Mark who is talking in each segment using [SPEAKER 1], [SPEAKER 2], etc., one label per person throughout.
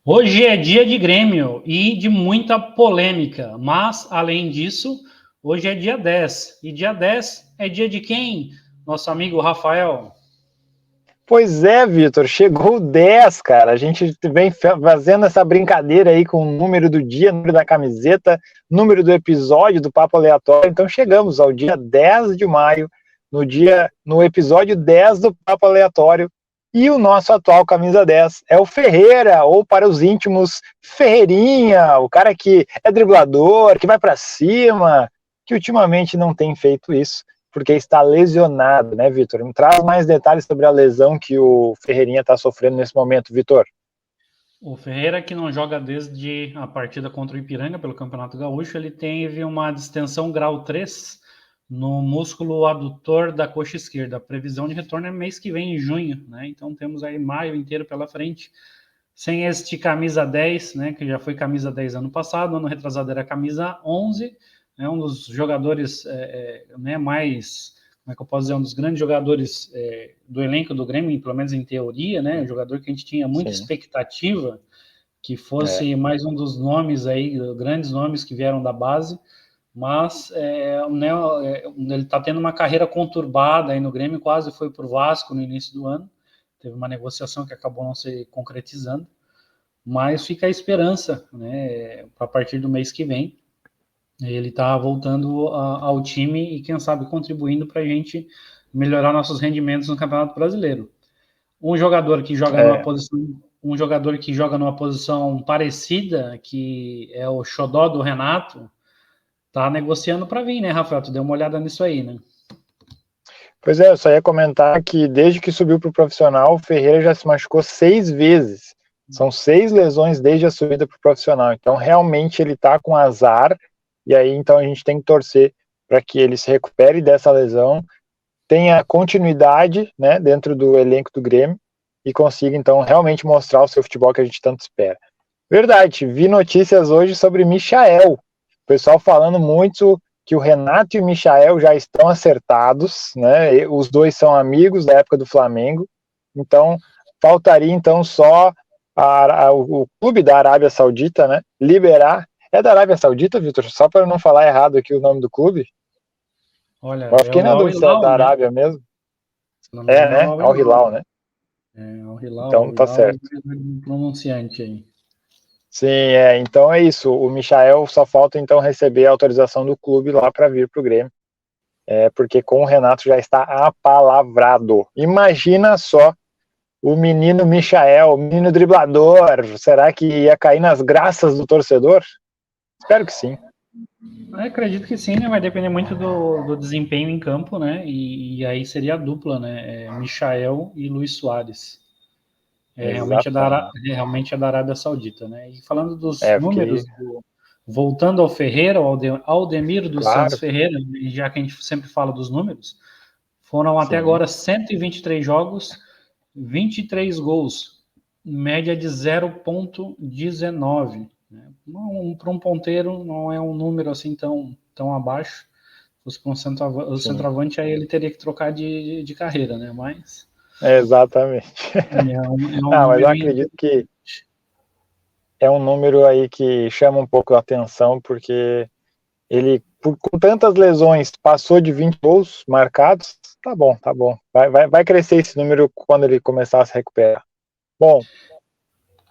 [SPEAKER 1] Hoje é dia de Grêmio e de muita polêmica, mas, além disso, hoje é dia 10. E dia 10 é dia de quem? Nosso amigo Rafael.
[SPEAKER 2] Pois é, Vitor, chegou o 10, cara. A gente vem fazendo essa brincadeira aí com o número do dia, número da camiseta, número do episódio do Papo Aleatório. Então chegamos ao dia 10 de maio, no episódio 10 do Papo Aleatório. E o nosso atual camisa 10 é o Ferreira, ou para os íntimos, Ferreirinha, o cara que é driblador, que vai para cima, que ultimamente não tem feito isso porque está lesionado, né, Vitor? Me traz mais detalhes sobre a lesão que o Ferreirinha está sofrendo nesse momento, Vitor.
[SPEAKER 1] O Ferreira, que não joga desde a partida contra o Ipiranga pelo Campeonato Gaúcho, ele teve uma distensão grau 3 no músculo adutor da coxa esquerda. A previsão de retorno é mês que vem, em junho, né? Então temos aí maio inteiro pela frente. Sem este camisa 10, né, que já foi camisa 10 ano passado, ano retrasado era camisa 11, né, um dos jogadores né, mais, como é que eu posso dizer, um dos grandes jogadores do elenco do Grêmio, pelo menos em teoria, né, um jogador que a gente tinha muita expectativa que fosse mais um dos nomes aí, grandes nomes que vieram da base, mas né, ele está tendo uma carreira conturbada aí no Grêmio, quase foi para o Vasco no início do ano, teve uma negociação que acabou não se concretizando, mas fica a esperança, né, para a partir do mês que vem, ele está voltando ao time e quem sabe contribuindo para a gente melhorar nossos rendimentos no Campeonato Brasileiro. Um jogador que joga numa posição parecida, que é o xodó do Renato, tá negociando para vir, né, Rafael? Tu deu uma olhada nisso aí, né?
[SPEAKER 2] Pois é, eu só ia comentar que desde que subiu para o profissional, o Ferreira já se machucou 6 vezes. São 6 lesões desde a subida para o profissional. Então, realmente, ele está com azar. E aí, então, a gente tem que torcer para que ele se recupere dessa lesão, tenha continuidade, né, dentro do elenco do Grêmio e consiga, então, realmente mostrar o seu futebol que a gente tanto espera. Verdade, vi notícias hoje sobre Michael. O pessoal falando muito que o Renato e o Michael já estão acertados, né? Os dois são amigos da época do Flamengo. Então, faltaria então só o clube da Arábia Saudita, né? Liberar. É da Arábia Saudita, Vitor? Só para não falar errado aqui o nome do clube.
[SPEAKER 1] Olha,
[SPEAKER 2] Eu fiquei
[SPEAKER 1] o
[SPEAKER 2] na
[SPEAKER 1] Al
[SPEAKER 2] dúvida se é
[SPEAKER 1] Hilal,
[SPEAKER 2] da
[SPEAKER 1] né?
[SPEAKER 2] Arábia mesmo.
[SPEAKER 1] Se não me engano, é o
[SPEAKER 2] Né?
[SPEAKER 1] Al
[SPEAKER 2] Al
[SPEAKER 1] Hilal.
[SPEAKER 2] Hilal, né?
[SPEAKER 1] É, o Hilal,
[SPEAKER 2] Então tá
[SPEAKER 1] é
[SPEAKER 2] certo.
[SPEAKER 1] um pronunciante aí.
[SPEAKER 2] Sim, então é isso. O Michael só falta então receber a autorização do clube lá para vir para o Grêmio. Porque com o Renato já está apalavrado. Imagina só o menino Michael, o menino driblador. Será que ia cair nas graças do torcedor? Espero que sim.
[SPEAKER 1] Eu acredito que sim, né? Vai depender muito do desempenho em campo, né? E aí seria a dupla, né? Michael e Luis Soares.
[SPEAKER 2] Exatamente.
[SPEAKER 1] Realmente é da Arábia Saudita, né? E falando dos
[SPEAKER 2] Eu fiquei.
[SPEAKER 1] números, voltando ao Ferreira, ao Aldemir dos Santos
[SPEAKER 2] Claro,
[SPEAKER 1] Ferreira, e já que a gente sempre fala dos números, foram até
[SPEAKER 2] sim.
[SPEAKER 1] agora 123 jogos, 23 gols, média de 0,19. Né? Para um ponteiro não é um número assim tão abaixo. Se fosse para o centroavante, aí ele teria que trocar de carreira, né? Mas
[SPEAKER 2] Exatamente.
[SPEAKER 1] é um
[SPEAKER 2] Mas eu
[SPEAKER 1] número.
[SPEAKER 2] acredito que é um número aí que chama um pouco a atenção, porque ele, com tantas lesões, passou de 20 gols marcados. Tá bom, tá bom. Vai crescer esse número quando ele começar a se recuperar. Bom,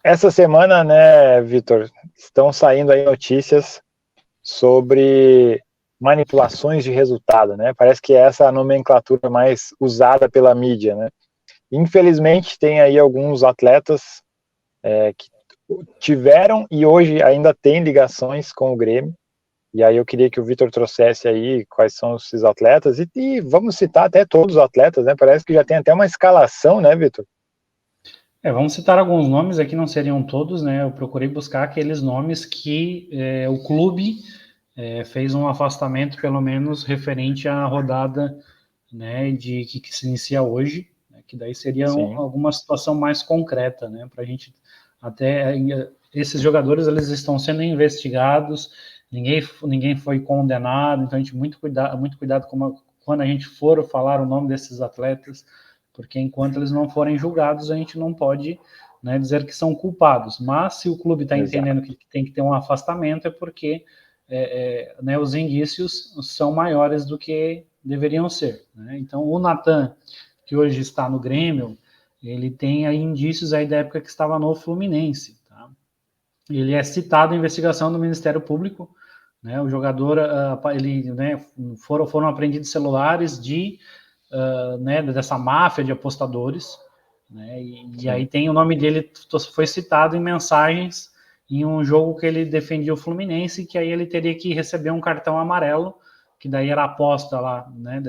[SPEAKER 2] essa semana, né, Vitor, estão saindo aí notícias sobre manipulações de resultado, né? Parece que essa é a nomenclatura mais usada pela mídia, né? Infelizmente, tem aí alguns atletas que tiveram e hoje ainda têm ligações com o Grêmio. E aí eu queria que o Vitor trouxesse aí quais são esses atletas e vamos citar até todos os atletas, né? Parece que já tem até uma escalação, né, Vitor?
[SPEAKER 1] Vamos citar alguns nomes aqui, não seriam todos, né? Eu procurei buscar aqueles nomes que o clube fez um afastamento, pelo menos referente à rodada, né, que se inicia hoje, né, que daí seria alguma situação mais concreta, né? Para a gente até esses jogadores eles estão sendo investigados, ninguém foi condenado, então a gente muito cuidado quando a gente for falar o nome desses atletas, porque enquanto eles não forem julgados, a gente não pode, né, dizer que são culpados, mas se o clube está entendendo que tem que ter um afastamento, é porque né, os indícios são maiores do que deveriam ser, né? Então, o Natan, que hoje está no Grêmio, ele tem aí indícios aí da época que estava no Fluminense, tá? Ele é citado em investigação do Ministério Público, né? O jogador, ele, né, foram apreendidos celulares né, dessa máfia de apostadores, né? E aí tem o nome dele, foi citado em mensagens em um jogo que ele defendia o Fluminense, que aí ele teria que receber um cartão amarelo, que daí era a aposta lá, né,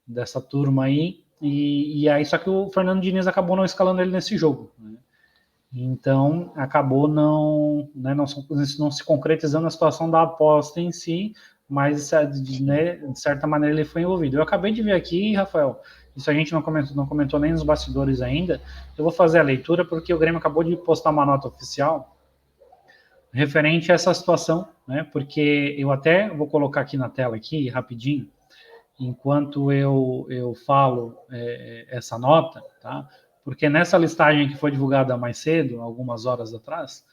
[SPEAKER 1] dessa turma aí, e aí só que o Fernando Diniz acabou não escalando ele nesse jogo, né? Então acabou não se concretizando a situação da aposta em si, mas, né, de certa maneira ele foi envolvido. Eu acabei de ver aqui, Rafael, isso a gente não comentou nem nos bastidores ainda. Eu vou fazer a leitura porque o Grêmio acabou de postar uma nota oficial referente a essa situação, né? Porque eu até vou colocar aqui na tela aqui rapidinho, enquanto eu falo essa nota, tá? Porque nessa listagem que foi divulgada mais cedo, algumas horas atrás,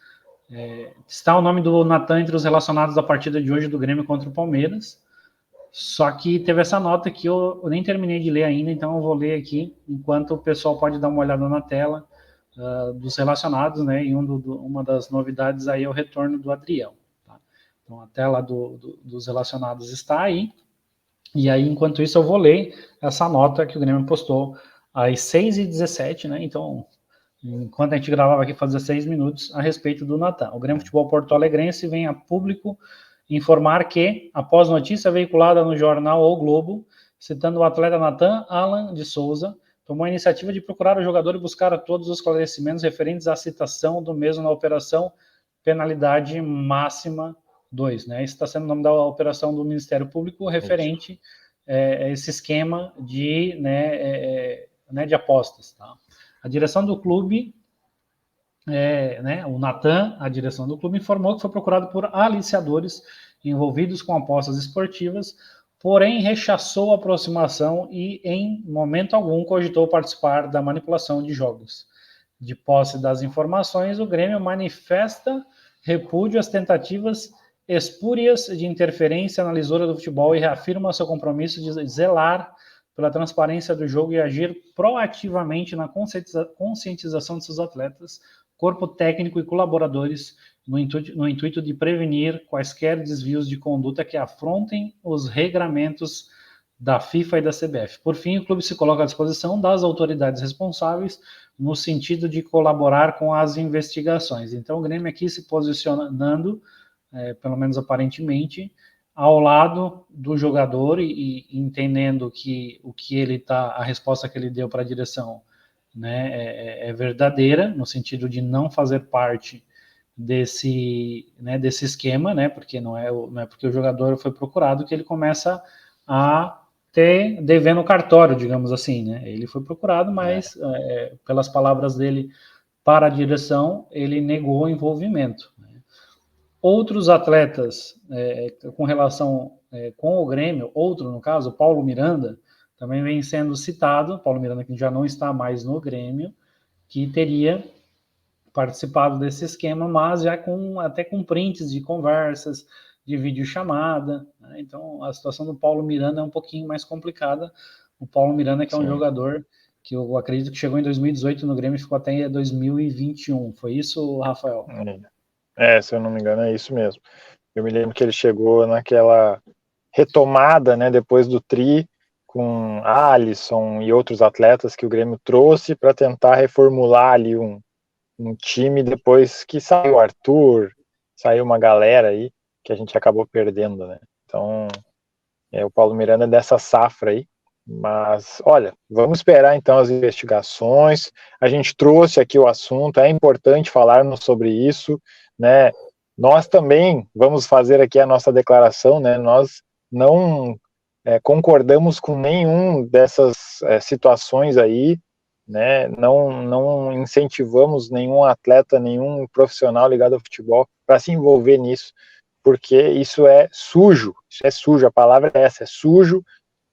[SPEAKER 1] está o nome do Natan entre os relacionados à partida de hoje do Grêmio contra o Palmeiras. Só que teve essa nota que eu nem terminei de ler ainda, então eu vou ler aqui, enquanto o pessoal pode dar uma olhada na tela dos relacionados, né? E uma das novidades aí é o retorno do Adriel, tá? Então a tela dos relacionados está aí. E aí, enquanto isso, eu vou ler essa nota que o Grêmio postou às 6h17, né? Então, enquanto a gente gravava aqui faz 16 minutos, a respeito do Natan. O Grêmio Futebol Porto Alegrense vem a público informar que, após notícia veiculada no jornal O Globo, citando o atleta Natan Alan de Souza, tomou a iniciativa de procurar o jogador e buscar todos os esclarecimentos referentes à citação do mesmo na operação Penalidade Máxima 2, né? Esse está sendo o nome da operação do Ministério Público referente a esse esquema de apostas, tá? A direção do clube, o Natan, a direção do clube, informou que foi procurado por aliciadores envolvidos com apostas esportivas, porém rechaçou a aproximação e, em momento algum, cogitou participar da manipulação de jogos. De posse das informações, o Grêmio manifesta repúdio às tentativas espúrias de interferência na lisura do futebol e reafirma seu compromisso de zelar pela transparência do jogo e agir proativamente na conscientização de seus atletas, corpo técnico e colaboradores, no intuito de prevenir quaisquer desvios de conduta que afrontem os regramentos da FIFA e da CBF. Por fim, o clube se coloca à disposição das autoridades responsáveis no sentido de colaborar com as investigações. Então, o Grêmio aqui se posicionando, pelo menos aparentemente, ao lado do jogador e entendendo que a resposta que ele deu para a direção, né, é verdadeira, no sentido de não fazer parte desse esquema, né, porque não é porque o jogador foi procurado que ele começa a ter devendo cartório, digamos assim, né? Ele foi procurado, mas pelas palavras dele para a direção, ele negou o envolvimento. Outros atletas com relação com o Grêmio, outro no caso, Paulo Miranda, também vem sendo citado, Paulo Miranda que já não está mais no Grêmio, que teria participado desse esquema, mas já até com prints de conversas, de videochamada, né? Então a situação do Paulo Miranda é um pouquinho mais complicada. O Paulo Miranda, que é um jogador que eu acredito que chegou em 2018 no Grêmio e ficou até 2021. Foi isso, Rafael?
[SPEAKER 2] Se eu não me engano, é isso mesmo. Eu me lembro que ele chegou naquela retomada, né, depois do Tri, com Alisson e outros atletas que o Grêmio trouxe para tentar reformular ali um time, depois que saiu o Arthur, saiu uma galera aí, que a gente acabou perdendo, né? Então, o Paulo Miranda é dessa safra aí. Mas, olha, vamos esperar então as investigações. A gente trouxe aqui o assunto, é importante falarmos sobre isso, né? Nós também vamos fazer aqui a nossa declaração, né? Nós não concordamos com nenhum dessas situações aí, né? Não incentivamos nenhum atleta, nenhum profissional ligado ao futebol para se envolver nisso, porque isso é sujo, a palavra é essa, é sujo.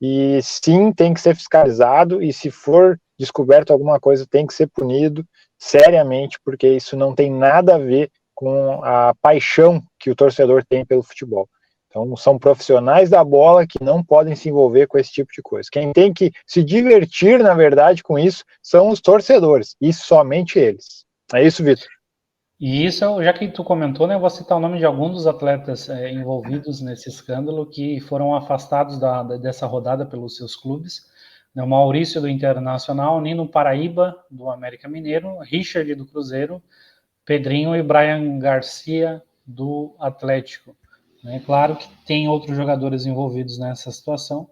[SPEAKER 2] E sim, tem que ser fiscalizado, e se for descoberto alguma coisa, tem que ser punido seriamente, porque isso não tem nada a ver com a paixão que o torcedor tem pelo futebol. Então, são profissionais da bola que não podem se envolver com esse tipo de coisa. Quem tem que se divertir, na verdade, com isso, são os torcedores, e somente eles. É isso, Vitor?
[SPEAKER 1] E isso, já que tu comentou, né, eu vou citar o nome de alguns dos atletas envolvidos nesse escândalo que foram afastados dessa rodada pelos seus clubes. Né, o Maurício do Internacional, Nino Paraíba do América Mineiro, Richard do Cruzeiro, Pedrinho e Brian Garcia do Atlético. Né, claro que tem outros jogadores envolvidos nessa situação,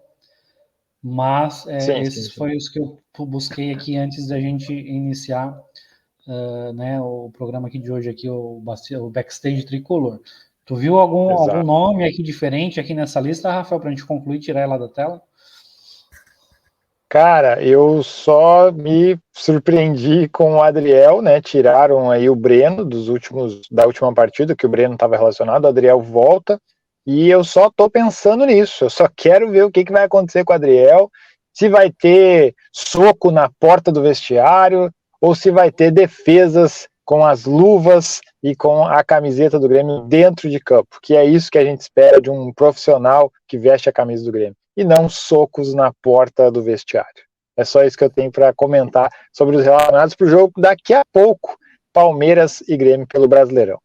[SPEAKER 1] mas esses foram os que eu busquei aqui antes da gente iniciar né, o programa aqui de hoje, aqui, o Backstage Tricolor. Tu viu algum nome aqui diferente aqui nessa lista, Rafael, para a gente concluir e tirar ela da tela?
[SPEAKER 2] Cara, eu só me surpreendi com o Adriel, né? Tiraram aí o Breno da última partida, que o Breno estava relacionado, o Adriel volta, e eu só tô pensando nisso. Eu só quero ver o que vai acontecer com o Adriel, se vai ter soco na porta do vestiário, ou se vai ter defesas com as luvas e com a camiseta do Grêmio dentro de campo, que é isso que a gente espera de um profissional que veste a camisa do Grêmio, e não socos na porta do vestiário. É só isso que eu tenho para comentar sobre os relacionados para o jogo daqui a pouco, Palmeiras e Grêmio pelo Brasileirão.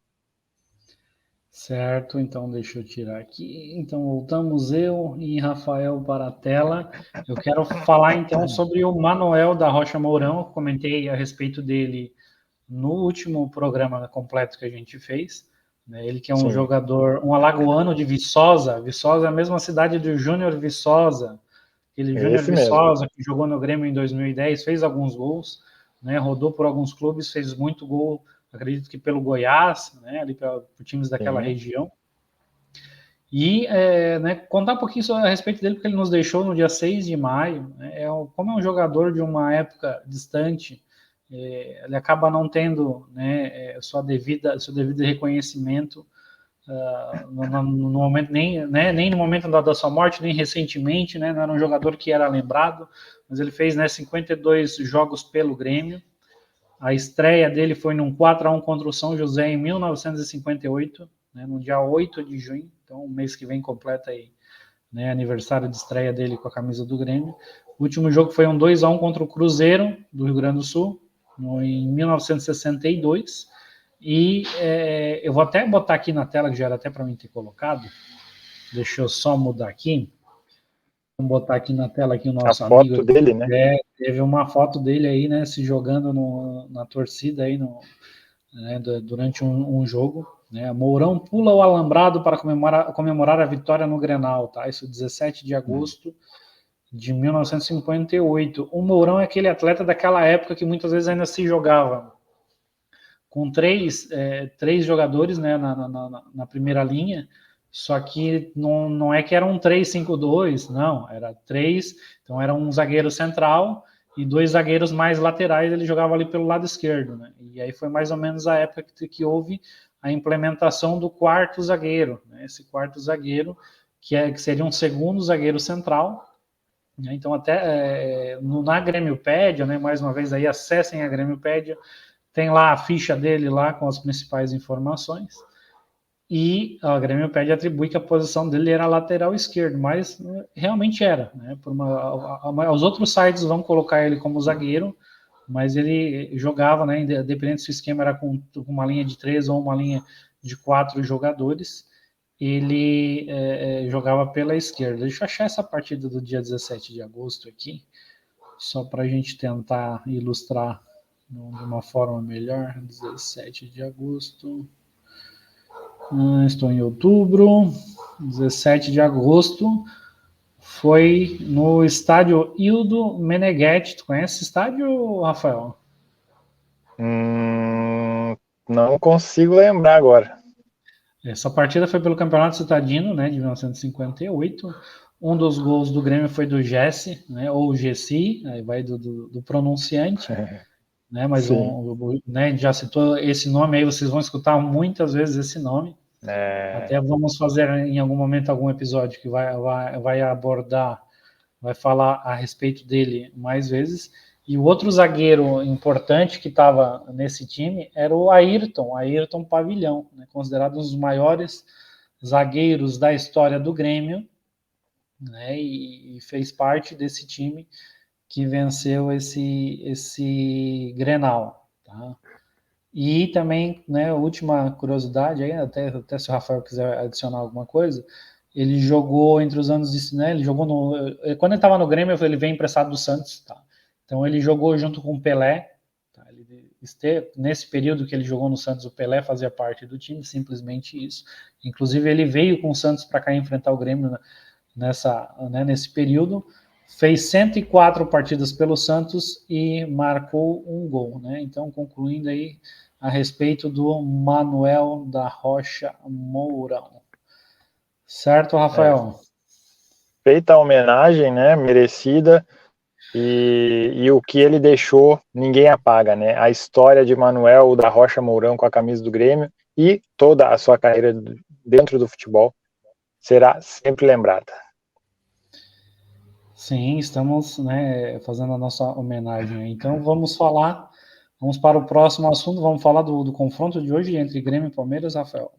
[SPEAKER 1] Certo, então deixa eu tirar aqui. Então voltamos eu e Rafael para a tela. Eu quero falar então sobre o Manuel da Rocha Mourão. Eu comentei a respeito dele no último programa completo que a gente fez. Ele que é um jogador, um alagoano de Viçosa. Viçosa é a mesma cidade do Júnior Viçosa. Aquele Júnior Viçosa que jogou no Grêmio em 2010, fez alguns gols, né, rodou por alguns clubes, fez muito gol, acredito que pelo Goiás, né, ali para times daquela região. E né, contar um pouquinho a respeito dele, porque ele nos deixou no dia 6 de maio. Né, como é um jogador de uma época distante, ele acaba não tendo, né, seu devido reconhecimento no momento, nem no momento da sua morte, nem recentemente, né, não era um jogador que era lembrado, mas ele fez, né, 52 jogos pelo Grêmio. A estreia dele foi num 4-1 contra o São José em 1958, né, no dia 8 de junho, então o mês que vem completa aí, né, aniversário de estreia dele com a camisa do Grêmio. O último jogo foi um 2-1 contra o Cruzeiro do Rio Grande do Sul, em 1962. E eu vou até botar aqui na tela, que já era até para mim ter colocado. Deixa eu só mudar aqui. Vamos botar aqui na tela aqui o nosso amigo.
[SPEAKER 2] A foto dele, né?
[SPEAKER 1] Teve uma foto dele aí, né, se jogando na torcida aí né, durante um jogo. Né? Mourão pula o alambrado para comemorar a vitória no Grenal, tá? Isso 17 de agosto de 1958. O Mourão é aquele atleta daquela época que muitas vezes ainda se jogava com três jogadores, né, na primeira linha, só que não é que era um 3-5-2, não, era três, então era um zagueiro central e dois zagueiros mais laterais, ele jogava ali pelo lado esquerdo, né, e aí foi mais ou menos a época que houve a implementação do quarto zagueiro, né, esse quarto zagueiro, que seria um segundo zagueiro central, né, então até na Grêmiopédia, né, mais uma vez aí acessem a Grêmiopédia, tem lá a ficha dele lá com as principais informações. E a Grêmio pede atribui que a posição dele era lateral esquerdo, mas realmente era. Né? Os outros sites vão colocar ele como zagueiro, mas ele jogava, né, independente se o esquema era com uma linha de 3 ou uma linha de 4 jogadores, ele jogava pela esquerda. Deixa eu achar essa partida do dia 17 de agosto aqui, só para a gente tentar ilustrar de uma forma melhor. 17 de agosto. Estou em outubro. 17 de agosto. Foi no estádio Ildo Meneghetti. Tu conhece esse estádio, Rafael?
[SPEAKER 2] Não consigo lembrar agora.
[SPEAKER 1] Essa partida foi pelo Campeonato Citadino, né, de 1958. Um dos gols do Grêmio foi do Jesse, né, ou Gessi, aí vai do pronunciante. Né, mas né, já citou esse nome aí, vocês vão escutar muitas vezes esse nome. Até vamos fazer em algum momento algum episódio que vai abordar, vai falar a respeito dele mais vezes. E o outro zagueiro importante que estava nesse time era o Ayrton Pavilhão, né, considerado um dos maiores zagueiros da história do Grêmio, né, e fez parte desse time que venceu esse Grenal. Tá? E também, né, última curiosidade, aí, até se o Rafael quiser adicionar alguma coisa, ele jogou entre os anos de, né, ele jogou quando ele estava no Grêmio, ele veio emprestado do Santos, tá? Então ele jogou junto com o Pelé, tá? Nesse período que ele jogou no Santos, o Pelé fazia parte do time, simplesmente isso. Inclusive ele veio com o Santos para cá enfrentar o Grêmio nesse período, fez 104 partidas pelo Santos e marcou um gol, né? Então concluindo aí a respeito do Manuel da Rocha Mourão. Certo, Rafael?
[SPEAKER 2] Feita a homenagem, né, merecida, e o que ele deixou, ninguém apaga, né? A história de Manuel da Rocha Mourão com a camisa do Grêmio e toda a sua carreira dentro do futebol será sempre lembrada.
[SPEAKER 1] Sim, estamos, né, fazendo a nossa homenagem. Então vamos para o próximo assunto, vamos falar do confronto de hoje entre Grêmio e Palmeiras, Rafael.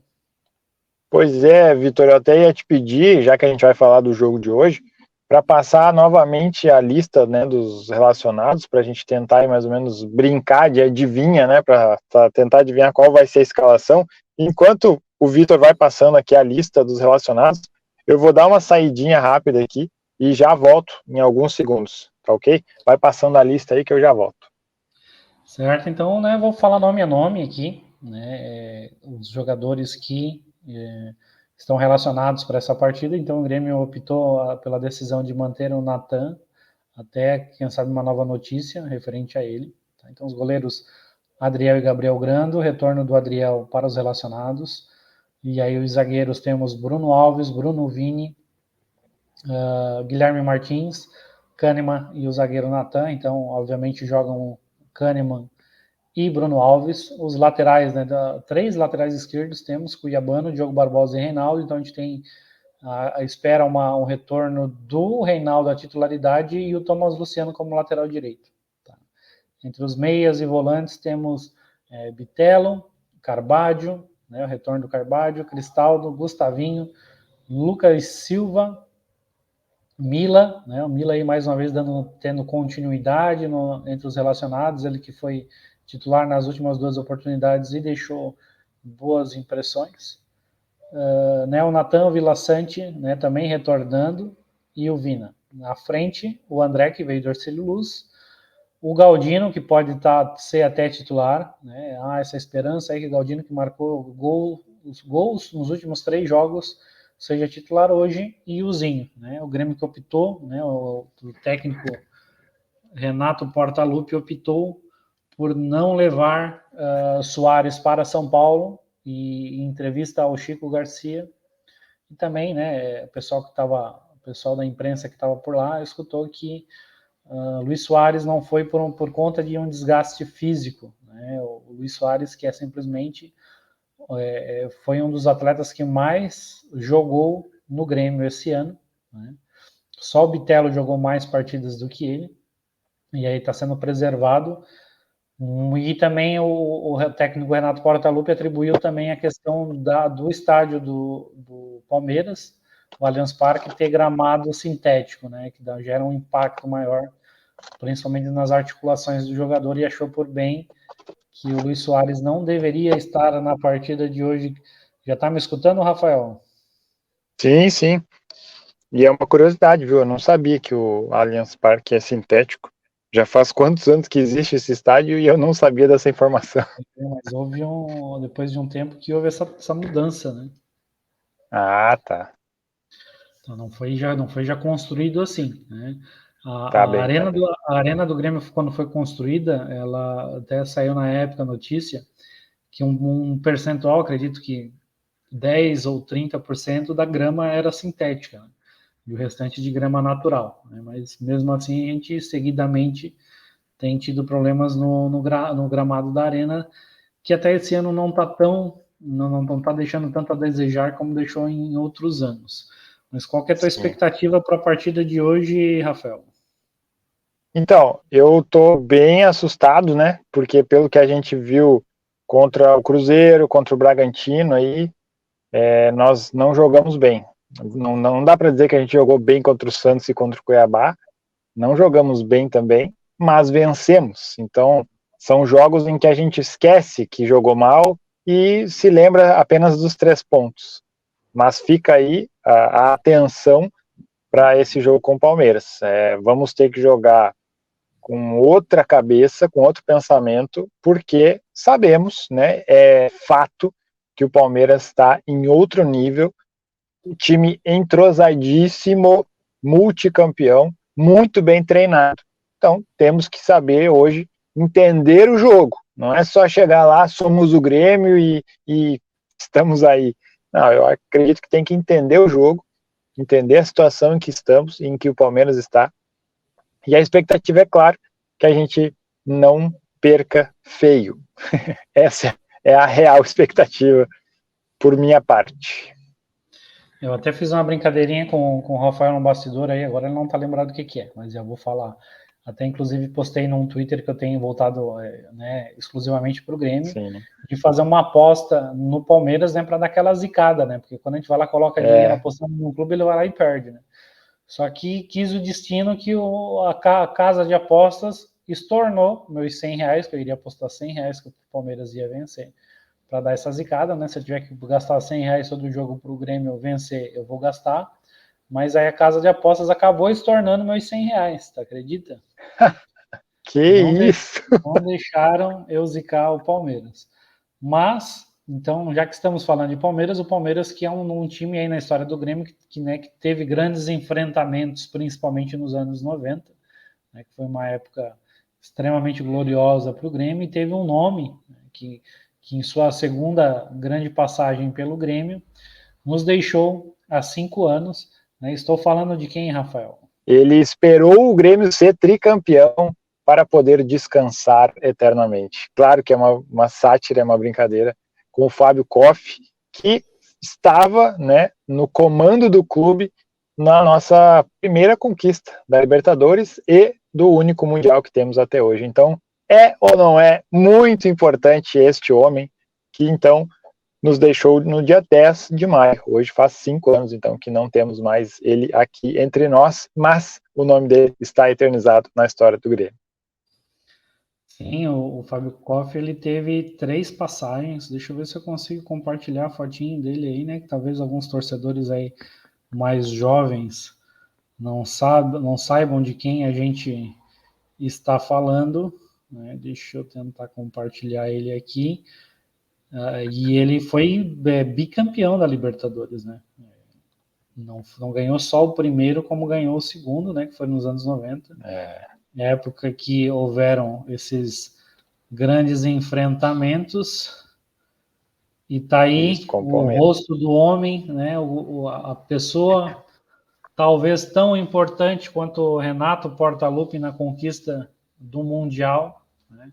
[SPEAKER 2] Pois é, Vitor, eu até ia te pedir, já que a gente vai falar do jogo de hoje, para passar novamente a lista, né, dos relacionados, para a gente tentar mais ou menos brincar de adivinha, né, para tentar adivinhar qual vai ser a escalação. Enquanto o Vitor vai passando aqui a lista dos relacionados, eu vou dar uma saidinha rápida aqui e já volto em alguns segundos, tá ok? Vai passando a lista aí que eu já volto.
[SPEAKER 1] Certo, então, né, vou falar nome a nome aqui, né, os jogadores que estão relacionados para essa partida. Então o Grêmio optou pela decisão de manter o Natan até, quem sabe, uma nova notícia referente a ele. Tá? Então os goleiros Adriel e Gabriel Grando, retorno do Adriel para os relacionados. E aí os zagueiros temos Bruno Alves, Bruno Vini, Guilherme Martins, Kahneman e o zagueiro Natan. Então, obviamente, jogam Kahneman e Bruno Alves. Os laterais, né, três laterais esquerdos temos Cuiabano, Diogo Barbosa e Reinaldo. Então a gente tem espera um retorno do Reinaldo à titularidade e o Thomas Luciano como lateral direito. Tá? Entre os meias e volantes temos Bitelo, Carbadio, né, o retorno do Carbadio, Cristaldo, Gustavinho, Lucas Silva, Mila, né, o Mila aí mais uma vez tendo continuidade entre os relacionados, ele que foi titular nas últimas duas oportunidades e deixou boas impressões. Né, o Natan Villassante, né, também retornando, e o Vina. Na frente, o André, que veio do Ercílio Luz, o Galdino, que pode ser até titular, né, há essa esperança aí que o Galdino, que marcou os gols nos últimos 3 jogos, seja titular hoje, e o Zinho, né, o Grêmio que optou, né, o técnico Renato Portaluppi optou por não levar Soares para São Paulo, e em entrevista ao Chico Garcia, e também, né, o pessoal da imprensa que estava por lá escutou que Luis Soares não foi por conta de um desgaste físico, né? O Luis Soares, que é simplesmente foi um dos atletas que mais jogou no Grêmio esse ano, né? Só o Bitelo jogou mais partidas do que ele, e aí está sendo preservado. E também o técnico Renato Portaluppi atribuiu também a questão do estádio do Palmeiras, o Allianz Parque, ter gramado sintético, né, que gera um impacto maior, principalmente nas articulações do jogador, e achou por bem que o Luis Soares não deveria estar na partida de hoje. Já está me escutando, Rafael?
[SPEAKER 2] Sim, sim. E é uma curiosidade, viu? Eu não sabia que o Allianz Parque é sintético. Já faz quantos anos que existe esse estádio e eu não sabia dessa informação.
[SPEAKER 1] Mas depois de um tempo que houve essa mudança, né?
[SPEAKER 2] Ah, tá.
[SPEAKER 1] Então não foi já construído assim, né?
[SPEAKER 2] Tá
[SPEAKER 1] A
[SPEAKER 2] bem, tá
[SPEAKER 1] arena
[SPEAKER 2] bem.
[SPEAKER 1] a arena do Grêmio, quando foi construída, ela até saiu na época a notícia que um percentual, acredito que 10 ou 30% da grama era sintética, né? E o restante de grama natural, né? Mas mesmo assim a gente seguidamente tem tido problemas no gramado da arena, que até esse ano não está deixando tanto a desejar como deixou em outros anos. Mas qual que é a tua
[SPEAKER 2] Sim.
[SPEAKER 1] expectativa para a partida de hoje, Rafael?
[SPEAKER 2] Então, eu tô bem assustado, né? Porque pelo que a gente viu contra o Cruzeiro, contra o Bragantino aí, nós não jogamos bem. Não dá para dizer que a gente jogou bem contra o Santos e contra o Cuiabá, não jogamos bem também, mas vencemos. Então, são jogos em que a gente esquece que jogou mal e se lembra apenas dos 3 pontos. Mas fica aí a atenção para esse jogo com o Palmeiras. Vamos ter que jogar com outra cabeça, com outro pensamento, porque sabemos, né, é fato que o Palmeiras está em outro nível, um time entrosadíssimo, multicampeão, muito bem treinado. Então, temos que saber hoje entender o jogo. Não é só chegar lá, somos o Grêmio e estamos aí. Não, eu acredito que tem que entender o jogo, entender a situação em que estamos, em que o Palmeiras está. E a expectativa é, claro, que a gente não perca feio. Essa é a real expectativa por minha parte.
[SPEAKER 1] Eu até fiz uma brincadeirinha com o Rafael no bastidor aí, agora ele não tá lembrado o que é, mas já vou falar. Até inclusive postei num Twitter que eu tenho voltado, né, exclusivamente para o Grêmio,
[SPEAKER 2] Sim.
[SPEAKER 1] de fazer uma aposta no Palmeiras, né, para dar aquela zicada, né? Porque quando a gente vai lá, coloca dinheiro apostando no clube, ele vai lá e perde, né? Só que quis o destino que a casa de apostas estornou meus R$ 100, que eu iria apostar R$ 100 que o Palmeiras ia vencer, para dar essa zicada, né? Se eu tiver que gastar R$ 100 todo jogo para o Grêmio vencer, eu vou gastar. Mas aí a casa de apostas acabou estornando meus R$ 100, tá acredita?
[SPEAKER 2] Que
[SPEAKER 1] Não,
[SPEAKER 2] isso!
[SPEAKER 1] não deixaram eu zicar o Palmeiras. Mas, então, já que estamos falando de Palmeiras, o Palmeiras que é um time aí na história do Grêmio que teve grandes enfrentamentos, principalmente nos anos 90, né, que foi uma época extremamente gloriosa para o Grêmio, e teve um nome, né, que em sua segunda grande passagem pelo Grêmio, nos deixou há 5 anos. Né? Estou falando de quem, Rafael?
[SPEAKER 2] Ele esperou o Grêmio ser tricampeão para poder descansar eternamente. Claro que é uma sátira, é uma brincadeira com o Fábio Koff, que estava, né, no comando do clube na nossa primeira conquista da Libertadores e do único Mundial que temos até hoje. Então, é ou não é muito importante este homem que, então, nos deixou no dia 10 de maio. Hoje faz 5 anos, então, que não temos mais ele aqui entre nós, mas o nome dele está eternizado na história do Grêmio.
[SPEAKER 1] Sim, o Fábio Koff, ele teve 3 passagens. Deixa eu ver se eu consigo compartilhar a fotinho dele aí, né? Que talvez alguns torcedores aí mais jovens não saibam de quem a gente está falando. Né? Deixa eu tentar compartilhar ele aqui. E ele foi bicampeão da Libertadores, né? Não ganhou só o primeiro, como ganhou o segundo, né? Que foi nos anos 90. Na época que houveram esses grandes enfrentamentos. E tá aí o rosto do homem, né? A pessoa talvez tão importante quanto o Renato Portaluppi na conquista do Mundial. Né?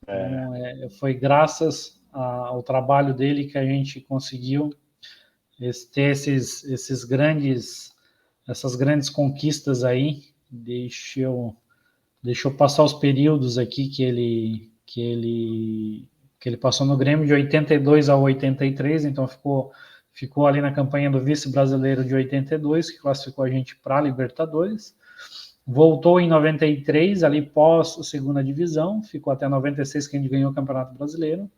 [SPEAKER 1] Então, foi graças ao trabalho dele que a gente conseguiu ter essas grandes conquistas aí. Deixa eu passar os períodos aqui que ele passou no Grêmio de 82 a 83, então ficou ali na campanha do vice-brasileiro de 82, que classificou a gente para a Libertadores. Voltou em 93, ali pós segunda divisão, ficou até 96, que a gente ganhou o Campeonato Brasileiro.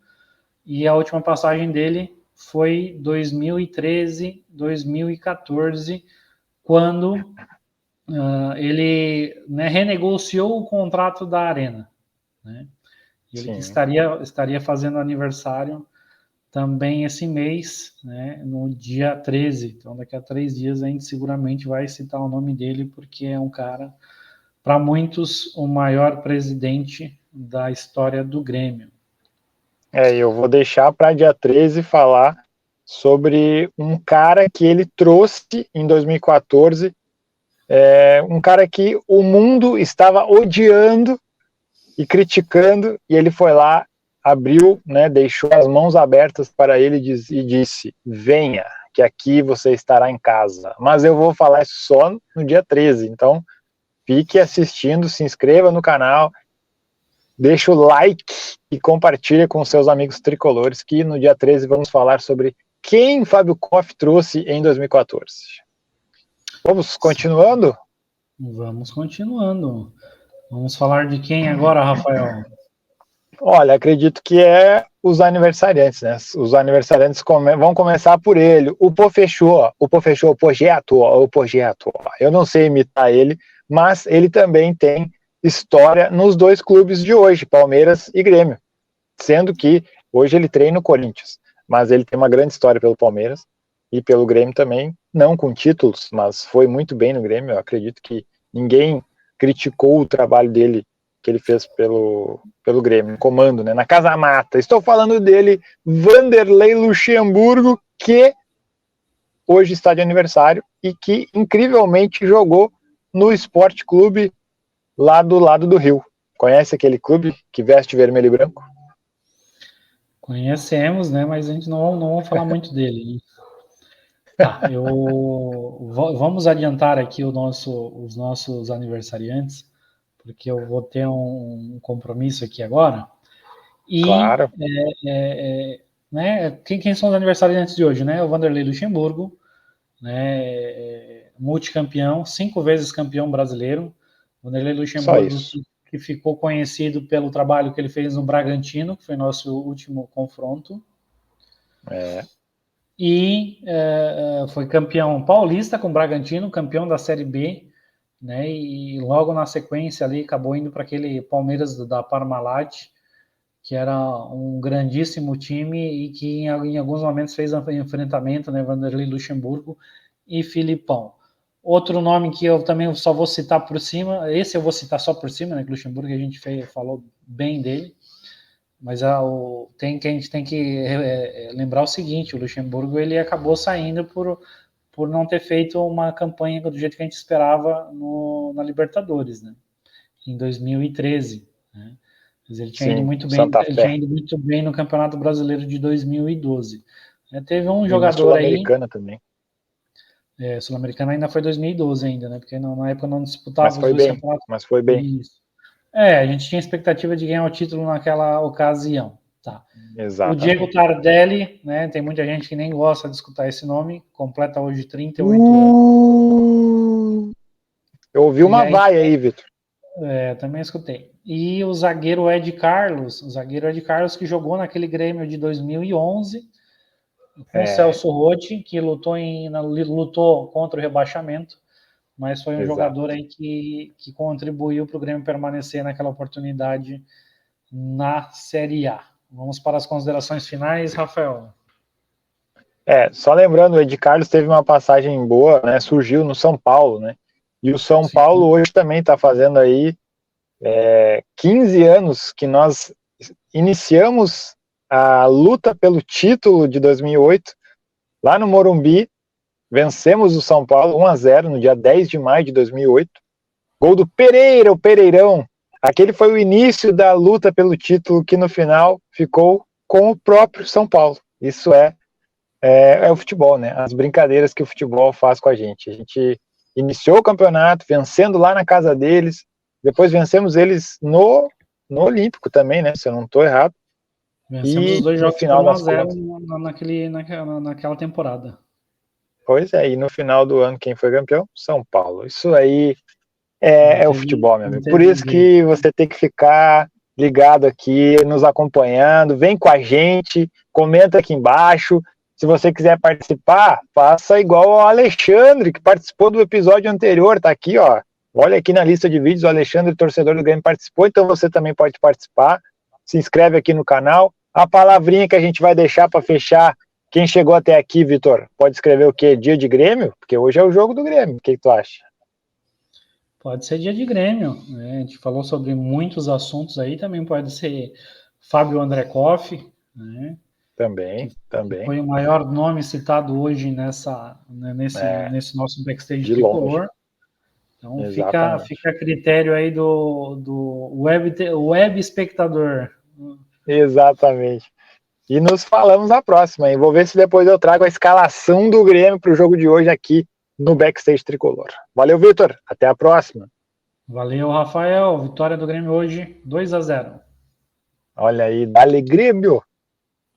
[SPEAKER 1] E a última passagem dele foi 2013, 2014, quando ele, né, renegociou o contrato da Arena. Né? Ele que estaria fazendo aniversário também esse mês, né, no dia 13. Então, daqui a 3 dias, a gente seguramente vai citar o nome dele, porque é um cara, para muitos, o maior presidente da história do Grêmio.
[SPEAKER 2] Eu vou deixar para dia 13 falar sobre um cara que ele trouxe em 2014, um cara que o mundo estava odiando e criticando, e ele foi lá, abriu, né, deixou as mãos abertas para ele e disse: venha, que aqui você estará em casa. Mas eu vou falar isso só no dia 13, então fique assistindo, se inscreva no canal, deixa o like e compartilha com seus amigos tricolores, que no dia 13 vamos falar sobre quem Fábio Koff trouxe em 2014. Vamos continuando?
[SPEAKER 1] Vamos continuando. Vamos falar de quem agora, Rafael?
[SPEAKER 2] Olha, acredito que é os aniversariantes, né? Os aniversariantes vão começar por ele. O Pofechou, o Projeto. Eu não sei imitar ele, mas ele também tem história nos dois clubes de hoje, Palmeiras e Grêmio. Sendo que hoje ele treina no Corinthians, mas ele tem uma grande história pelo Palmeiras e pelo Grêmio também, não com títulos, mas foi muito bem no Grêmio. Eu acredito que ninguém criticou o trabalho dele, que ele fez pelo Grêmio, no comando, né, na Casa Mata. Estou falando dele, Vanderlei Luxemburgo, que hoje está de aniversário e que incrivelmente jogou no Sport Clube lá do lado do Rio. Conhece aquele clube que veste vermelho e branco?
[SPEAKER 1] Conhecemos, né? Mas a gente não vamos falar muito dele. Tá, vamos adiantar aqui os nossos aniversariantes, porque eu vou ter um compromisso aqui agora. E,
[SPEAKER 2] claro.
[SPEAKER 1] Né, quem são os aniversariantes de hoje, né? O Vanderlei Luxemburgo, né, multicampeão, 5 vezes campeão brasileiro. O Vanderlei Luxemburgo, que ficou conhecido pelo trabalho que ele fez no Bragantino, que foi nosso último confronto. E foi campeão paulista com o Bragantino, campeão da Série B, né? E logo na sequência ali acabou indo para aquele Palmeiras da Parmalat, que era um grandíssimo time e que em alguns momentos fez um enfrentamento, né? Vanderlei Luxemburgo e Filipão. Outro nome que eu também só vou citar por cima, esse eu vou citar só por cima, né? Que Luxemburgo, a gente falou bem dele, mas a gente tem que lembrar o seguinte: o Luxemburgo ele acabou saindo por não ter feito uma campanha do jeito que a gente esperava na Libertadores, né? Em 2013, né? Mas ele tinha ido muito bem, muito bem no Campeonato Brasileiro de 2012. Teve um jogador aí.
[SPEAKER 2] Sul-Americana também.
[SPEAKER 1] Sul-Americana ainda foi 2012 ainda, né? Porque na época não disputava
[SPEAKER 2] os dois campeonatos. Mas foi bem.
[SPEAKER 1] Isso. A gente tinha expectativa de ganhar o título naquela ocasião. Tá.
[SPEAKER 2] Exatamente.
[SPEAKER 1] O Diego Tardelli, né? Tem muita gente que nem gosta de escutar esse nome, completa hoje 38 anos.
[SPEAKER 2] Eu ouvi uma vaia aí, Vitor.
[SPEAKER 1] Também escutei. E o zagueiro Ed Carlos, que jogou naquele Grêmio de 2011, com o Celso Rotti, que lutou contra o rebaixamento, mas foi um jogador aí que contribuiu para o Grêmio permanecer naquela oportunidade na Série A. Vamos para as considerações finais, Rafael.
[SPEAKER 2] Só lembrando, o Ed Carlos teve uma passagem boa, né? Surgiu no São Paulo, né? E o São Paulo hoje também está fazendo aí 15 anos que nós iniciamos a luta pelo título de 2008, lá no Morumbi. Vencemos o São Paulo 1-0 no dia 10 de maio de 2008. Gol do Pereira, o Pereirão. Aquele foi o início da luta pelo título, que no final ficou com o próprio São Paulo. Isso é o futebol, né? As brincadeiras que o futebol faz com a gente. A gente iniciou o campeonato vencendo lá na casa deles, depois vencemos eles no Olímpico também, né? Se eu não estou errado.
[SPEAKER 1] Vencemos os dois jogos por 1-0 naquela temporada.
[SPEAKER 2] Pois é, e no final do ano, quem foi campeão? São Paulo. Isso aí é o futebol, meu amigo. Por isso que você tem que ficar ligado aqui, nos acompanhando, vem com a gente, comenta aqui embaixo. Se você quiser participar, faça igual ao Alexandre, que participou do episódio anterior, tá aqui, ó. Olha aqui na lista de vídeos, o Alexandre, torcedor do Grêmio, participou, então você também pode participar. Se inscreve aqui no canal. A palavrinha que a gente vai deixar para fechar. Quem chegou até aqui, Vitor, pode escrever o quê? Dia de Grêmio? Porque hoje é o jogo do Grêmio. O que tu acha?
[SPEAKER 1] Pode ser dia de Grêmio, né? A gente falou sobre muitos assuntos aí, também pode ser Fábio André Koff, né?
[SPEAKER 2] Também.
[SPEAKER 1] Foi o maior nome citado hoje nesse nosso backstage tricolor. Então fica a critério aí do web espectador.
[SPEAKER 2] Exatamente. E nos falamos na próxima, hein? Vou ver se depois eu trago a escalação do Grêmio para o jogo de hoje aqui no Backstage Tricolor. Valeu, Vitor. Até a próxima.
[SPEAKER 1] Valeu, Rafael. Vitória do Grêmio hoje, 2-0.
[SPEAKER 2] Olha aí, dá-lhe Grêmio!